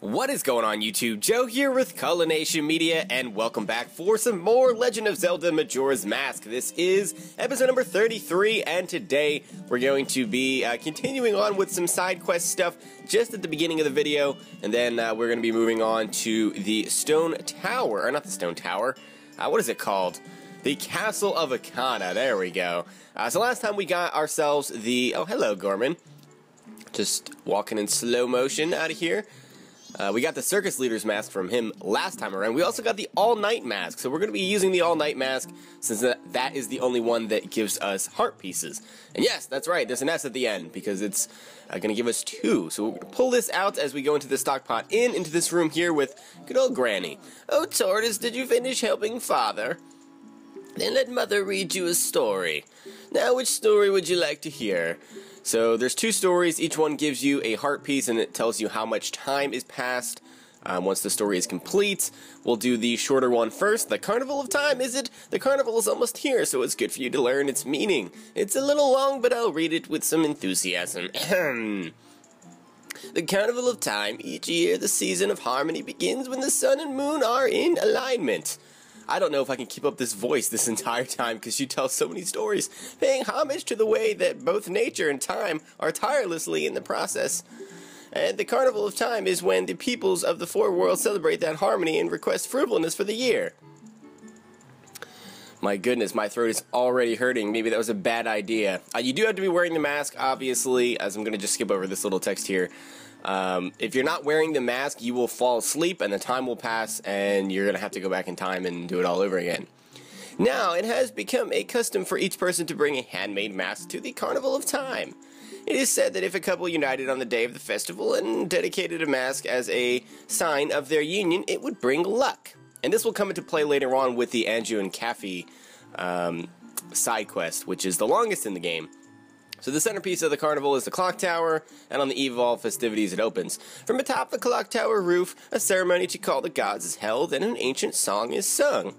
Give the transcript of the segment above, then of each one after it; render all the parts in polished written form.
What is going on YouTube? Joe here with Culination Media, and welcome back for some more Legend of Zelda Majora's Mask. This is episode number 33, and today we're going to be continuing on with some side quest stuff just at the beginning of the video, and then we're going to be moving on to the Stone Tower, or not the Stone Tower, what is it called? The Castle of Ikana, there we go. So last time we got ourselves the, oh hello Gorman, just walking in slow motion out of here. We got the circus leader's mask from him last time around. We also got the all-night mask, so we're going to be using the all-night mask since that is the only one that gives us heart pieces. And yes, that's right, there's an S at the end because it's going to give us 2. So we're going to pull this out as we go into the stockpot into this room here with good old Granny. Oh, Tortoise, did you finish helping Father? Then let Mother read you a story. Now, which story would you like to hear? So there's 2 stories, each one gives you a heart piece and it tells you how much time is passed once the story is complete. We'll do the shorter one first. The Carnival of Time, is it? The carnival is almost here, so it's good for you to learn its meaning. It's a little long, but I'll read it with some enthusiasm. The Carnival of Time, each year the season of harmony begins when the sun and moon are in alignment. I don't know if I can keep up this voice this entire time because she tells so many stories, paying homage to the way that both nature and time are tirelessly in the process. And the Carnival of Time is when the peoples of the 4 worlds celebrate that harmony and request fruitfulness for the year. My goodness, my throat is already hurting. Maybe that was a bad idea. You do have to be wearing the mask, obviously, as I'm going to just skip over this little text here. If you're not wearing the mask, you will fall asleep and the time will pass and you're going to have to go back in time and do it all over again. Now, it has become a custom for each person to bring a handmade mask to the Carnival of Time. It is said that if a couple united on the day of the festival and dedicated a mask as a sign of their union, it would bring luck. And this will come into play later on with the Anju and Kaffy side quest, which is the longest in the game. So the centerpiece of the carnival is the clock tower, and on the eve of all festivities it opens. From atop the clock tower roof, a ceremony to call the gods is held and an ancient song is sung.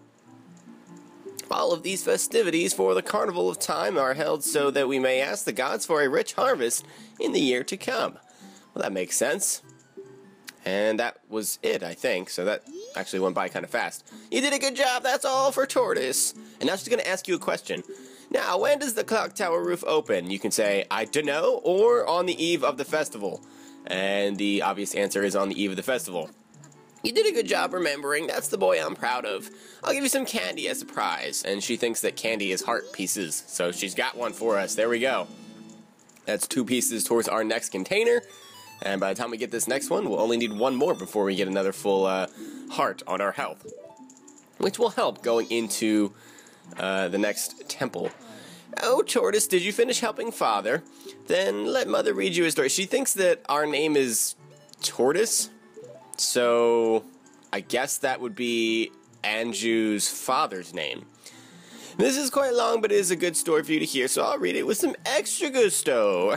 All of these festivities for the Carnival of Time are held so that we may ask the gods for a rich harvest in the year to come. Well, that makes sense. And that was it, I think, so that actually went by kind of fast. You did a good job, that's all for Tortoise. And now she's going to ask you a question. Now, when does the clock tower roof open? You can say, I dunno, or on the eve of the festival. And the obvious answer is on the eve of the festival. You did a good job remembering. That's the boy I'm proud of. I'll give you some candy as a prize. And she thinks that candy is heart pieces, so she's got one for us. There we go. That's 2 pieces towards our next container. And by the time we get this next one, we'll only need 1 more before we get another full heart on our health. Which will help going into the next temple. Oh, Tortoise, did you finish helping Father? Then let Mother read you a story. She thinks that our name is Tortoise, so I guess that would be Anju's father's name. This is quite long, but it is a good story for you to hear, so I'll read it with some extra gusto.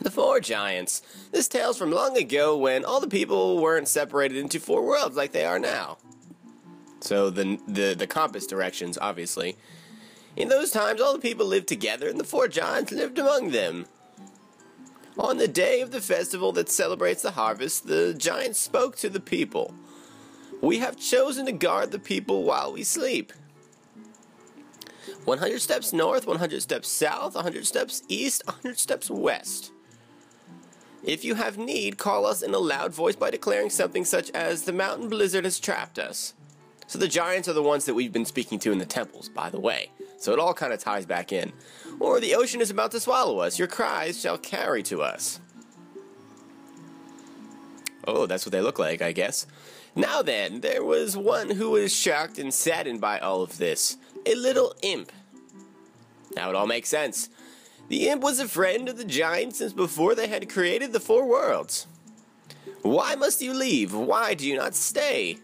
The 4 Giants. This tale's from long ago when all the people weren't separated into 4 worlds like they are now. So the compass directions, obviously. In those times, all the people lived together, and the 4 giants lived among them. On the day of the festival that celebrates the harvest, the giants spoke to the people. We have chosen to guard the people while we sleep. 100 steps north, 100 steps south, 100 steps east, 100 steps west. If you have need, call us in a loud voice by declaring something such as, the mountain blizzard has trapped us. So the giants are the ones that we've been speaking to in the temples, by the way. So it all kind of ties back in. Or the ocean is about to swallow us. Your cries shall carry to us. Oh, that's what they look like, I guess. Now then, there was one who was shocked and saddened by all of this. A little imp. Now it all makes sense. The imp was a friend of the giants since before they had created the 4 worlds. Why must you leave? Why do you not stay?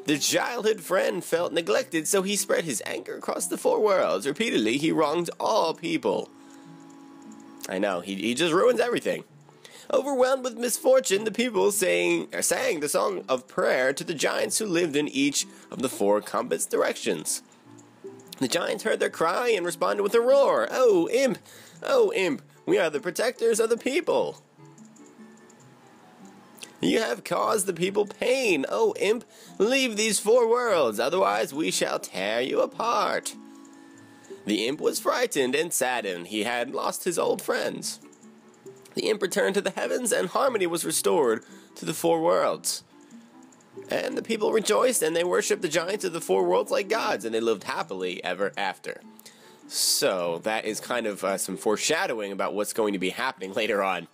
The childhood friend felt neglected, so he spread his anger across the 4 worlds. Repeatedly, he wronged all people. I know, he just ruins everything. Overwhelmed with misfortune, the people sang the song of prayer to the giants who lived in each of the 4 compass directions. The giants heard their cry and responded with a roar. Oh, imp! Oh, imp! We are the protectors of the people! You have caused the people pain. Oh, imp, leave these 4 worlds, otherwise we shall tear you apart. The imp was frightened and saddened. He had lost his old friends. The imp returned to the heavens, and harmony was restored to the 4 worlds. And the people rejoiced, and they worshipped the giants of the 4 worlds like gods, and they lived happily ever after. So, that is kind of some foreshadowing about what's going to be happening later on.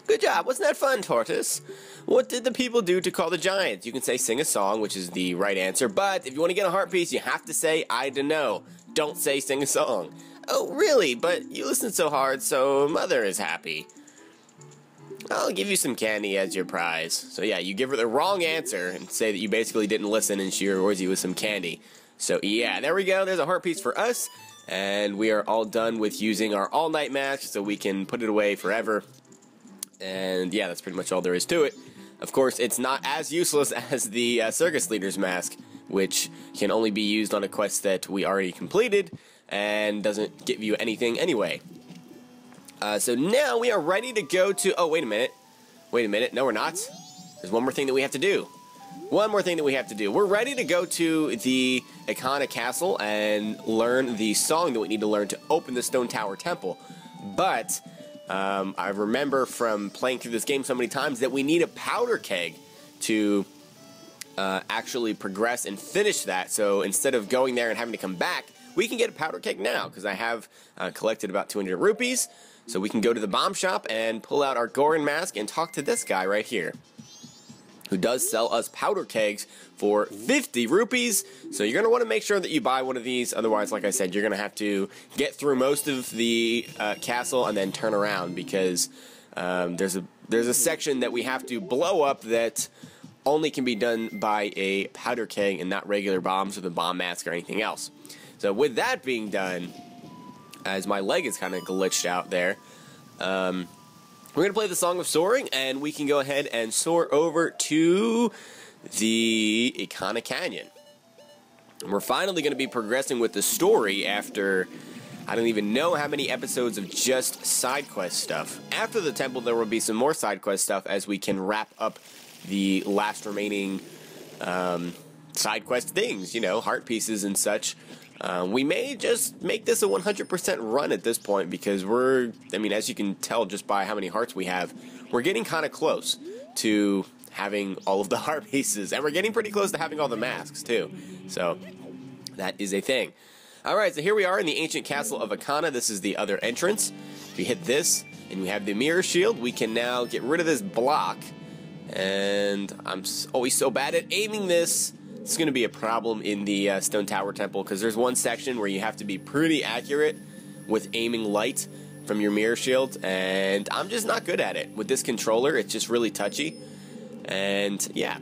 Good job, wasn't that fun, Tortoise? What did the people do to call the giants? You can say sing a song, which is the right answer, but if you want to get a heart piece, you have to say I dunno. Don't say sing a song. Oh, really? But you listened so hard, so Mother is happy. I'll give you some candy as your prize. So yeah, you give her the wrong answer and say that you basically didn't listen and she rewards you with some candy. So yeah, there we go. There's a heart piece for us. And we are all done with using our all-night mask, so we can put it away forever. And yeah, that's pretty much all there is to it. Of course, it's not as useless as the Circus Leader's mask, which can only be used on a quest that we already completed and doesn't give you anything anyway. So now we are ready to go to... Oh, wait a minute. Wait a minute. No, we're not. There's one more thing that we have to do. One more thing that we have to do. We're ready to go to the Ikana Castle and learn the song that we need to learn to open the Stone Tower Temple. But I remember from playing through this game so many times that we need a powder keg to actually progress and finish that. So instead of going there and having to come back, we can get a powder keg now because I have collected about 200 rupees. So we can go to the bomb shop and pull out our Goron mask and talk to this guy right here, who does sell us powder kegs for 50 rupees. So you're going to want to make sure that you buy one of these. Otherwise, like I said, you're going to have to get through most of the castle and then turn around because there's a section that we have to blow up that only can be done by a powder keg and not regular bombs with a bomb mask or anything else. So with that being done, as my leg is kind of glitched out there, we're going to play the Song of Soaring, and we can go ahead and soar over to the Ikana Canyon. And we're finally going to be progressing with the story after, I don't even know how many episodes of just side quest stuff. After the temple, there will be some more side quest stuff as we can wrap up the last remaining side quest things, you know, heart pieces and such. We may just make this a 100% run at this point because I mean, as you can tell just by how many hearts we have, we're getting kind of close to having all of the heart pieces, and we're getting pretty close to having all the masks too. So that is a thing. Alright, so here we are in the ancient castle of Ikana. This is the other entrance. If we hit this and we have the mirror shield, we can now get rid of this block. And I'm always so bad at aiming this. It's going to be a problem in the Stone Tower Temple because there's one section where you have to be pretty accurate with aiming light from your mirror shield, and I'm just not good at it. With this controller, it's just really touchy, and yeah,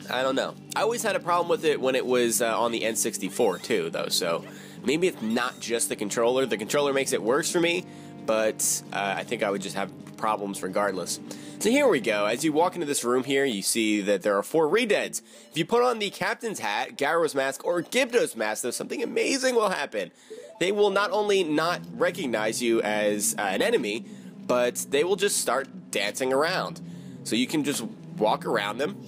I don't know. I always had a problem with it when it was on the N64 too, though, so maybe it's not just the controller. The controller makes it worse for me, but I think I would just have problems regardless. So here we go. As you walk into this room here, you see that there are 4 ReDeads. If you put on the Captain's hat, Garos mask, or Gibdo's mask, though, something amazing will happen. They will not only not recognize you as an enemy, but they will just start dancing around. So you can just walk around them,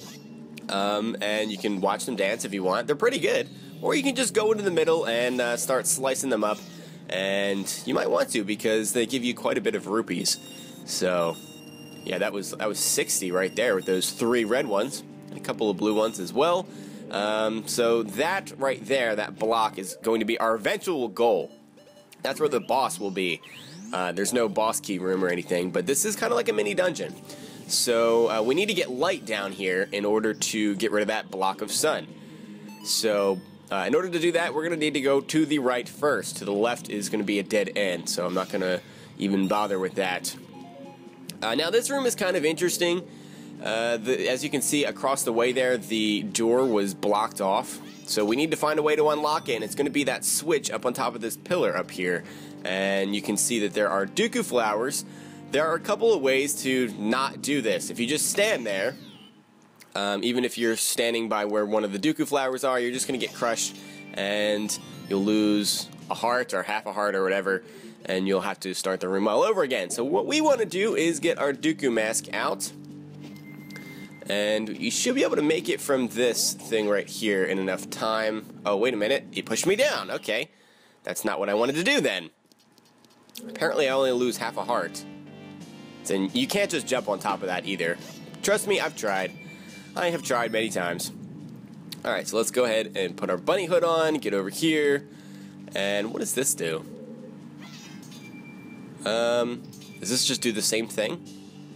and you can watch them dance if you want. They're pretty good. Or you can just go into the middle and start slicing them up. And you might want to because they give you quite a bit of rupees. So yeah, that was 60 right there with those 3 red ones and a couple of blue ones as well. So that right there, that block, is going to be our eventual goal. That's where the boss will be. There's no boss key room or anything, but this is kind of like a mini dungeon. So we need to get light down here in order to get rid of that block of sun. So in order to do that, we're going to need to go to the right first. To the left is going to be a dead end, so I'm not going to even bother with that. Now this room is kind of interesting. As you can see across the way there, the door was blocked off. So we need to find a way to unlock it, and it's going to be that switch up on top of this pillar up here. And you can see that there are Dooku flowers. There are a couple of ways to not do this. If you just stand there, even if you're standing by where one of the Dooku flowers are, you're just going to get crushed, and you'll lose a heart or half a heart or whatever, and you'll have to start the room all over again. So what we want to do is get our Dooku mask out, And you should be able to make it from this thing right here in enough time. Oh, wait a minute. You pushed me down. Okay. That's not what I wanted to do then. Apparently I only lose half a heart. And you can't just jump on top of that either. Trust me, I've tried. I have tried many times. Alright, so let's go ahead and put our bunny hood on, get over here. And what does this do? Does this just do the same thing?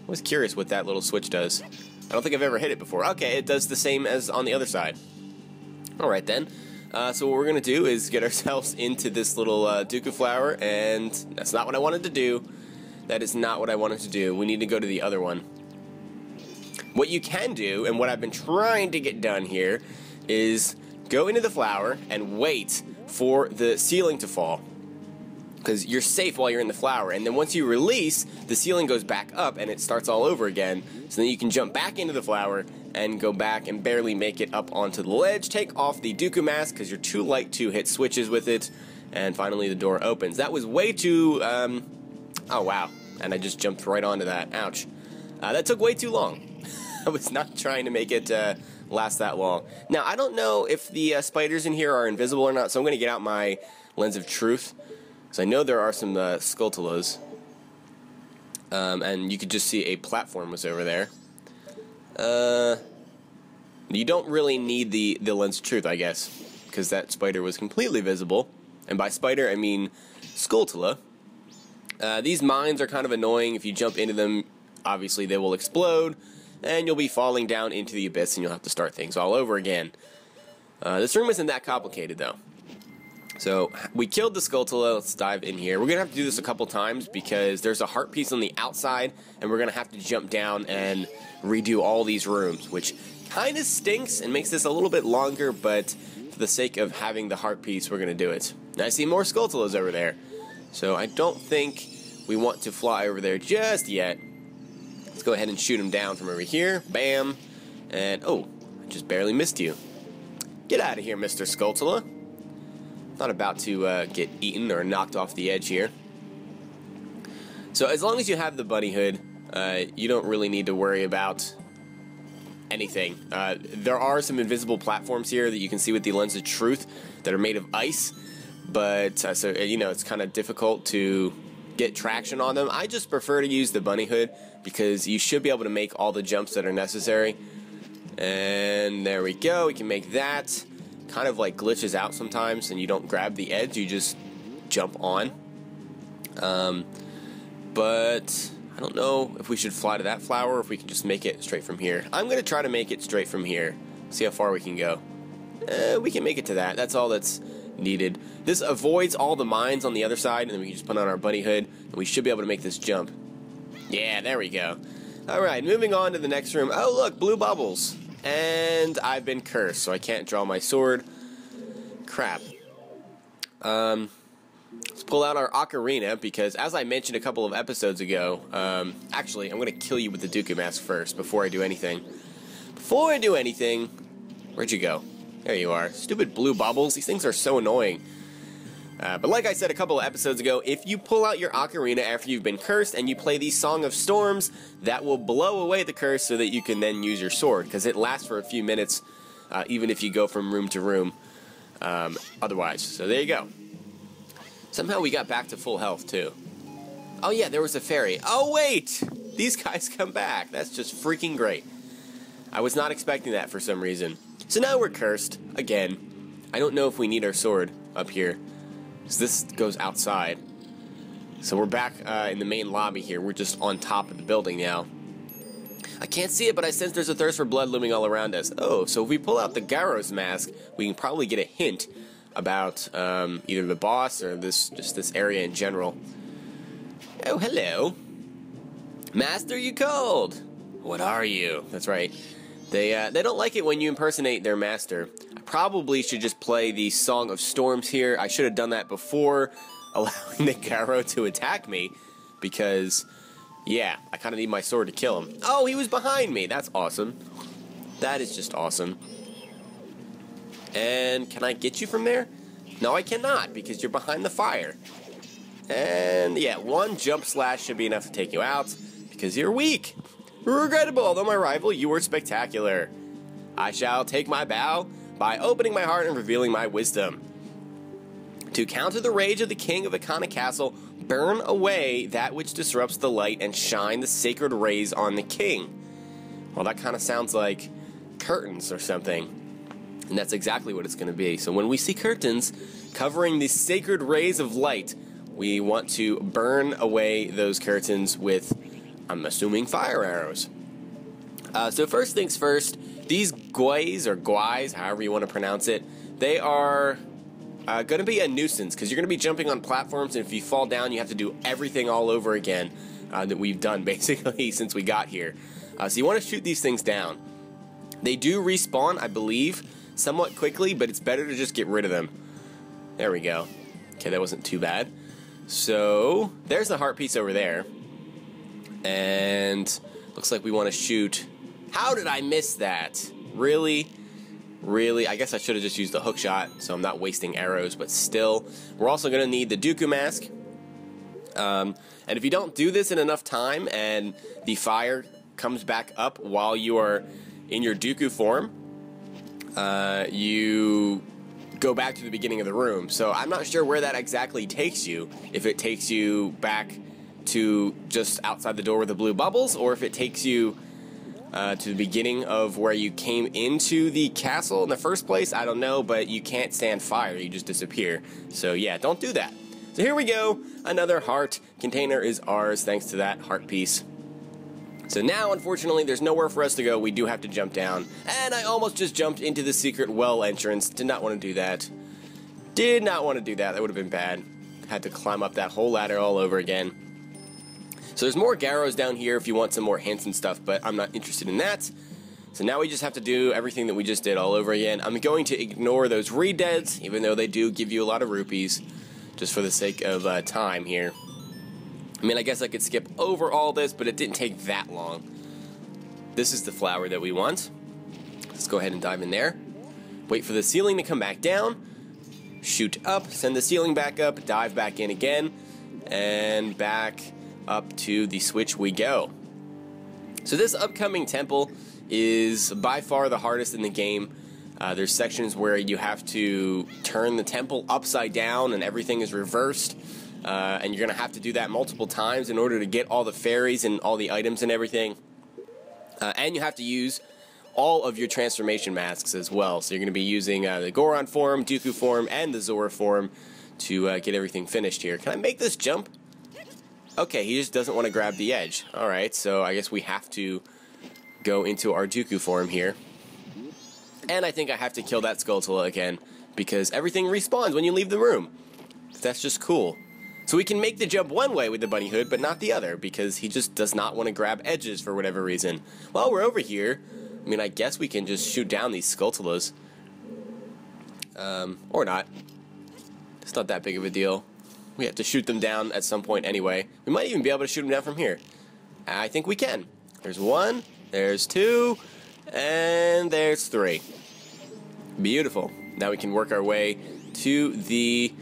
I was curious what that little switch does. I don't think I've ever hit it before. Okay, it does the same as on the other side. Alright then. So what we're going to do is get ourselves into this little Dooku flower, and that's not what I wanted to do. That is not what I wanted to do. We need to go to the other one. What you can do, and what I've been trying to get done here, is go into the flower and wait for the ceiling to fall. Because you're safe while you're in the flower, and then once you release, the ceiling goes back up and it starts all over again. So then you can jump back into the flower and go back and barely make it up onto the ledge. Take off the Dooku mask because you're too light to hit switches with it, and finally the door opens. That was way too, oh wow, and I just jumped right onto that. Ouch. That took way too long. I was not trying to make it last that long. Now, I don't know if the spiders in here are invisible or not, so I'm going to get out my lens of truth. Because I know there are some Skulltulas. And you could just see a platform was over there. You don't really need the lens of truth, I guess. Because that spider was completely visible. And by spider, I mean Skulltula. These mines are kind of annoying. If you jump into them, obviously they will explode. And you'll be falling down into the abyss and you'll have to start things all over again. This room isn't that complicated though. So, we killed the Skulltula. Let's dive in here. We're going to have to do this a couple times because there's a heart piece on the outside and we're going to have to jump down and redo all these rooms, which kind of stinks and makes this a little bit longer, but for the sake of having the heart piece, we're going to do it. And I see more Skulltulas over there. So, I don't think we want to fly over there just yet. Let's go ahead and shoot him down from over here. Bam. And, oh, I just barely missed you. Get out of here, Mr. Skulltula. Not about to get eaten or knocked off the edge here. So as long as you have the bunny hood, you don't really need to worry about anything. There are some invisible platforms here that you can see with the lens of truth that are made of ice, but so you know, it's kind of difficult to get traction on them. I just prefer to use the bunny hood because you should be able to make all the jumps that are necessary. And there we go. We can make that. Kind of like glitches out sometimes and you don't grab the edge, you just jump on. But I don't know if we should fly to that flower or if we can just make it straight from here. I'm going to try to make it straight from here. See how far we can go. We can make it to that. That's all that's needed. This avoids all the mines on the other side, and then we can just put on our bunny hood and we should be able to make this jump. Yeah, there we go. Alright, moving on to the next room. Oh look, blue bubbles. And I've been cursed, so I can't draw my sword. Crap. Let's pull out our ocarina, because as I mentioned a couple of episodes ago, actually, I'm going to kill you with the Dooku mask first, before I do anything. Before I do anything, where'd you go? There you are. Stupid blue bubbles, these things are so annoying. But like I said a couple of episodes ago, if you pull out your ocarina after you've been cursed and you play the Song of Storms, that will blow away the curse so that you can then use your sword, because it lasts for a few minutes, even if you go from room to room otherwise. So there you go. Somehow we got back to full health too. Oh yeah, there was a fairy. Oh wait! These guys come back. That's just freaking great. I was not expecting that for some reason. So now we're cursed, again. I don't know if we need our sword up here. So this goes outside. So we're back in the main lobby here. We're just on top of the building now. I can't see it, but I sense there's a thirst for blood looming all around us. Oh, so if we pull out the Garos mask, we can probably get a hint about either the boss or just this area in general. Oh, hello. Master, you called. What are you? That's right. They don't like it when you impersonate their master. I probably should just play the Song of Storms here. I should have done that before allowing the Garo to attack me, because, yeah, I kind of need my sword to kill him. Oh, he was behind me. That's awesome. That is just awesome. And can I get you from there? No, I cannot, because you're behind the fire. And, yeah, one jump slash should be enough to take you out, because you're weak. Regrettable, although my rival, you were spectacular. I shall take my bow by opening my heart and revealing my wisdom. To counter the rage of the king of Ikana Castle, burn away that which disrupts the light and shine the sacred rays on the king. Well, that kind of sounds like curtains or something. And that's exactly what it's going to be. So when we see curtains covering the sacred rays of light, we want to burn away those curtains with, I'm assuming, fire arrows. So first things first, these guays, or guais, however you want to pronounce it, they are going to be a nuisance because you're going to be jumping on platforms, and if you fall down, you have to do everything all over again that we've done basically since we got here. So you want to shoot these things down. They do respawn, I believe, somewhat quickly, but it's better to just get rid of them. There we go. Okay, that wasn't too bad. So there's the heart piece over there, and looks like we want to shoot. How did I miss that? Really? Really? I guess I should have just used the hook shot, so I'm not wasting arrows, but still. We're also going to need the Dooku mask. And if you don't do this in enough time and the fire comes back up while you are in your Dooku form, you go back to the beginning of the room. So I'm not sure where that exactly takes you. If it takes you back to just outside the door with the blue bubbles, or if it takes you to the beginning of where you came into the castle in the first place. I don't know, but you can't stand fire. You just disappear. So yeah, don't do that. So here we go. Another heart container is ours thanks to that heart piece. So now, unfortunately, there's nowhere for us to go. We do have to jump down. And I almost just jumped into the secret well entrance. Did not want to do that. Did not want to do that. That would have been bad. Had to climb up that whole ladder all over again. So there's more Garos down here if you want some more hints and stuff, but I'm not interested in that. So now we just have to do everything that we just did all over again. I'm going to ignore those ReDeads, even though they do give you a lot of rupees, just for the sake of time here. I mean, I guess I could skip over all this, but it didn't take that long. This is the flower that we want. Let's go ahead and dive in there. Wait for the ceiling to come back down. Shoot up, send the ceiling back up, dive back in again, and back up to the switch we go. So this upcoming temple is by far the hardest in the game. There's sections where you have to turn the temple upside down and everything is reversed. And you're going to have to do that multiple times in order to get all the fairies and all the items and everything. And you have to use all of your transformation masks as well. So you're going to be using the Goron form, Dooku form, and the Zora form to get everything finished here. Can I make this jump? Okay, he just doesn't want to grab the edge. Alright, so I guess we have to go into our Dooku form here. And I think I have to kill that Skulltula again, because everything respawns when you leave the room. That's just cool. So we can make the jump one way with the bunny hood, but not the other, because he just does not want to grab edges for whatever reason. While we're over here, I mean, I guess we can just shoot down these Skulltulas. Or not. It's not that big of a deal. We have to shoot them down at some point anyway. We might even be able to shoot them down from here. I think we can. There's one, there's two, and there's three. Beautiful. Now we can work our way to the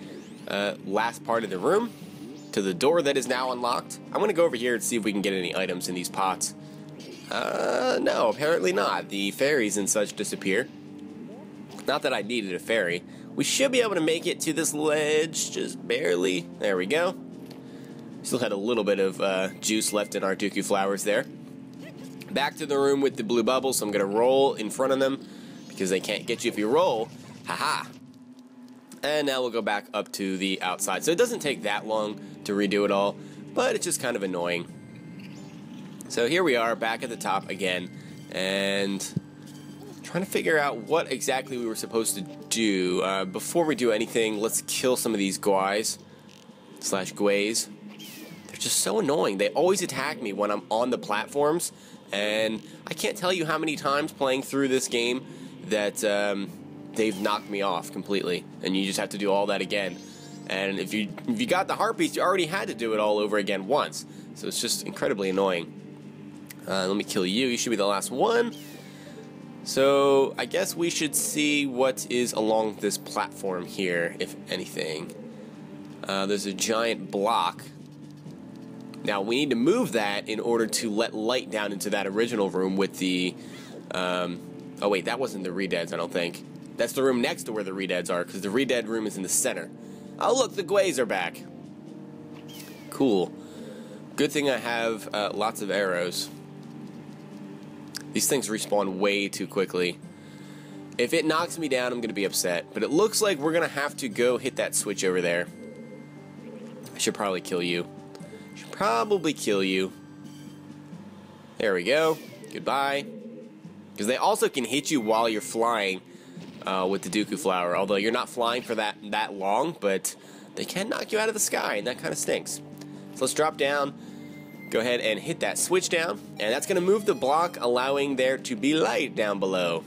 last part of the room, to the door that is now unlocked. I'm going to go over here and see if we can get any items in these pots. No, apparently not. The fairies and such disappear. Not that I needed a fairy. We should be able to make it to this ledge, just barely. There we go. Still had a little bit of juice left in our Dooku flowers there. Back to the room with the blue bubbles, so I'm going to roll in front of them, because they can't get you if you roll. Haha. And now we'll go back up to the outside. So it doesn't take that long to redo it all, but it's just kind of annoying. So here we are, back at the top again, and trying to figure out what exactly we were supposed to do. Before we do anything, let's kill some of these guais, slash guays. They're just so annoying. They always attack me when I'm on the platforms, and I can't tell you how many times playing through this game that they've knocked me off completely, and you just have to do all that again. And if you got the heart piece, you already had to do it all over again once. So it's just incredibly annoying. Let me kill you. You should be the last one. So I guess we should see what is along this platform here, if anything. There's a giant block. Now, we need to move that in order to let light down into that original room with the... oh, wait, that wasn't the ReDeads, I don't think. That's the room next to where the ReDeads are, because the ReDead room is in the center. Oh, look, the Gways are back. Cool. Good thing I have lots of arrows. These things respawn way too quickly. If it knocks me down, I'm going to be upset. But it looks like we're going to have to go hit that switch over there. I should probably kill you. Should probably kill you. There we go. Goodbye. Because they also can hit you while you're flying with the Dooku Flower. Although you're not flying for that long, but they can knock you out of the sky, and that kind of stinks. So let's drop down. Go ahead and hit that switch down, and that's going to move the block, allowing there to be light down below.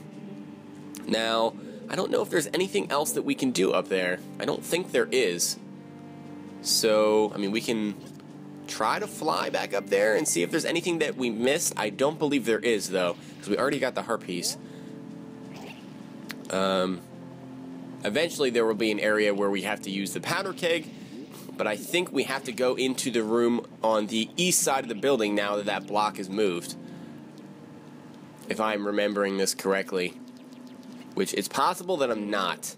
Now, I don't know if there's anything else that we can do up there. I don't think there is. So, I mean, we can try to fly back up there and see if there's anything that we missed. I don't believe there is, though, because we already got the heart piece. Eventually, there will be an area where we have to use the powder keg, but I think we have to go into the room on the east side of the building now that that block is moved. If I'm remembering this correctly. Which it's possible that I'm not.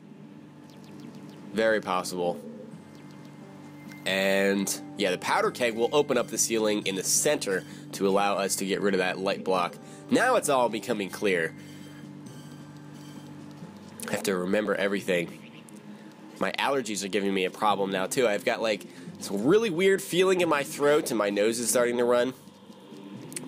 Very possible. And yeah, the powder keg will open up the ceiling in the center to allow us to get rid of that light block. Now it's all becoming clear. I have to remember everything. My allergies are giving me a problem now too. I've got like some really weird feeling in my throat and my nose is starting to run.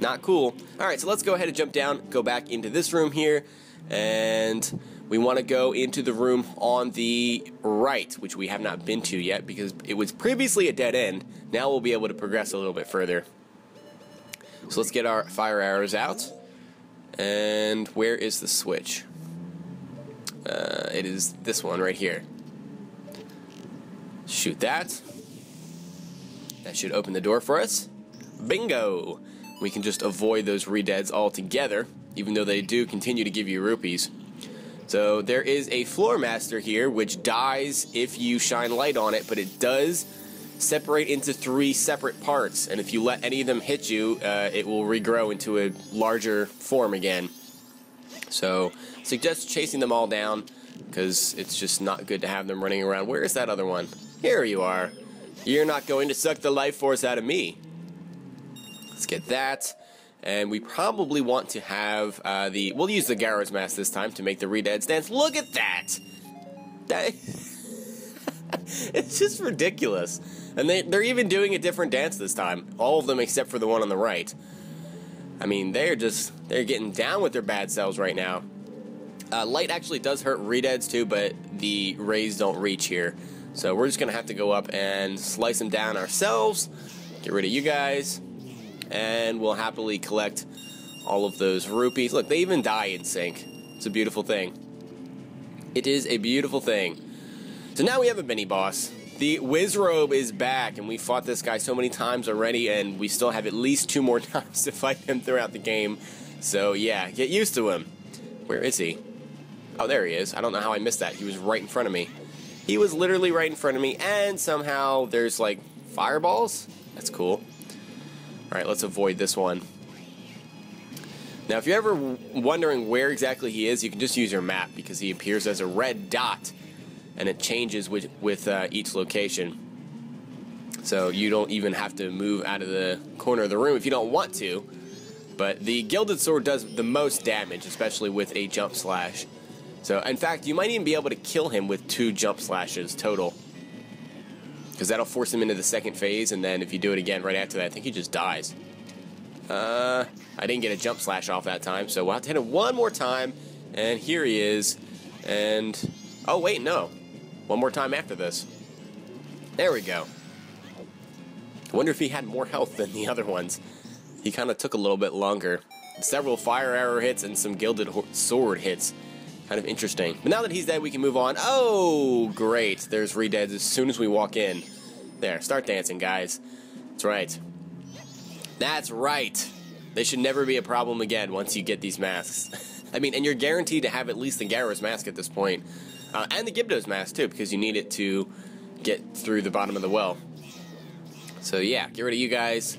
Not cool. Alright, so let's go ahead and jump down, go back into this room here, and we want to go into the room on the right, which we have not been to yet because it was previously a dead end. Now we'll be able to progress a little bit further. So let's get our fire arrows out. And where is the switch? It is this one right here. Shoot that. That should open the door for us. Bingo! We can just avoid those ReDeads altogether, even though they do continue to give you rupees. So there is a floor master here, which dies if you shine light on it, but it does separate into 3 separate parts, and if you let any of them hit you, it will regrow into a larger form again. So suggest chasing them all down, because it's just not good to have them running around. Where is that other one? Here you are. You're not going to suck the life force out of me. Let's get that. And we probably want to have we'll use the Garos mask this time to make the ReDeads dance. Look at that! It's just ridiculous. And they're even doing a different dance this time. All of them except for the one on the right. I mean, they're getting down with their bad selves right now. Light actually does hurt ReDeads too, but the rays don't reach here. So we're just going to have to go up and slice them down ourselves. Get rid of you guys. And we'll happily collect all of those rupees. Look, they even die in sync. It's a beautiful thing. It is a beautiful thing. So now we have a mini-boss. The Wizrobe is back, and we fought this guy so many times already, and we still have at least 2 more times to fight him throughout the game. So yeah, get used to him. Where is he? Oh, there he is. I don't know how I missed that. He was right in front of me. He was literally right in front of me, and somehow there's like fireballs? That's cool. Alright, let's avoid this one. Now, if you're ever wondering where exactly he is, you can just use your map, because he appears as a red dot, and it changes with each location. So you don't even have to move out of the corner of the room if you don't want to. But the Gilded Sword does the most damage, especially with a jump slash. So, in fact, you might even be able to kill him with 2 jump slashes total. Because that'll force him into the second phase, and then if you do it again right after that, I think he just dies. I didn't get a jump slash off that time, so we'll have to hit him one more time. And here he is. And, oh wait, no. One more time after this. There we go. I wonder if he had more health than the other ones. He kind of took a little bit longer. Several fire arrow hits and some Gilded Sword hits. Kind of interesting. But now that he's dead, we can move on. Oh, great. There's ReDeads as soon as we walk in. There, start dancing, guys. That's right. That's right. They should never be a problem again once you get these masks. I mean, and you're guaranteed to have at least the Garos mask at this point. And the Gibdos mask, too, because you need it to get through the bottom of the well. So, yeah, get rid of you guys.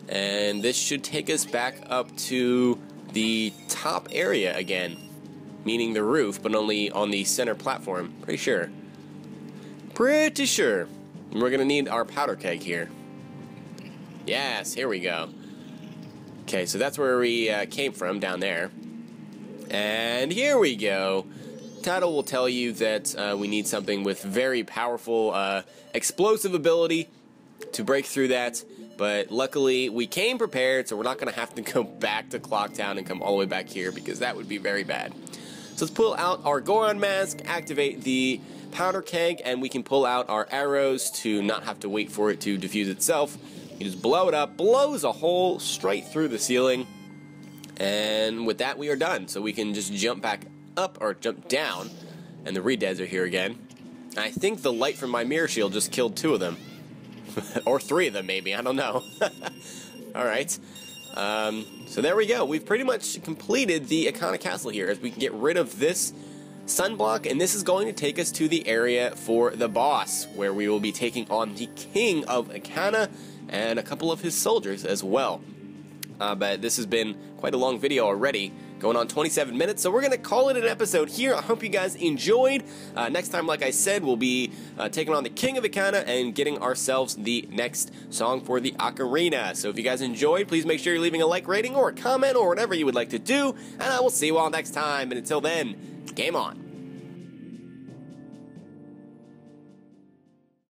And this should take us back up to the top area again, meaning the roof, but only on the center platform. Pretty sure. Pretty sure. And we're gonna need our powder keg here. Yes, here we go. Okay, so that's where we came from, down there. And here we go. Title will tell you that we need something with very powerful explosive ability to break through that. But luckily, we came prepared, so we're not going to have to go back to Clocktown and come all the way back here, because that would be very bad. So let's pull out our Goron mask, activate the powder keg, and we can pull out our arrows to not have to wait for it to defuse itself. You just blow it up, blows a hole straight through the ceiling, and with that we are done. So we can just jump back up, or jump down, and the ReDeads are here again. I think the light from my mirror shield just killed 2 of them. Or 3 of them, maybe. I don't know. Alright. So there we go. We've pretty much completed the Ikana Castle here, as we can get rid of this sunblock, and this is going to take us to the area for the boss, where we will be taking on the King of Ikana and a couple of his soldiers as well. But this has been quite a long video already, going on 27 minutes, so we're going to call it an episode here. I hope you guys enjoyed. Next time, like I said, we'll be taking on the King of Ikana and getting ourselves the next song for the ocarina. So if you guys enjoyed, please make sure you're leaving a like, rating, or a comment, or whatever you would like to do, and I will see you all next time. And until then, game on.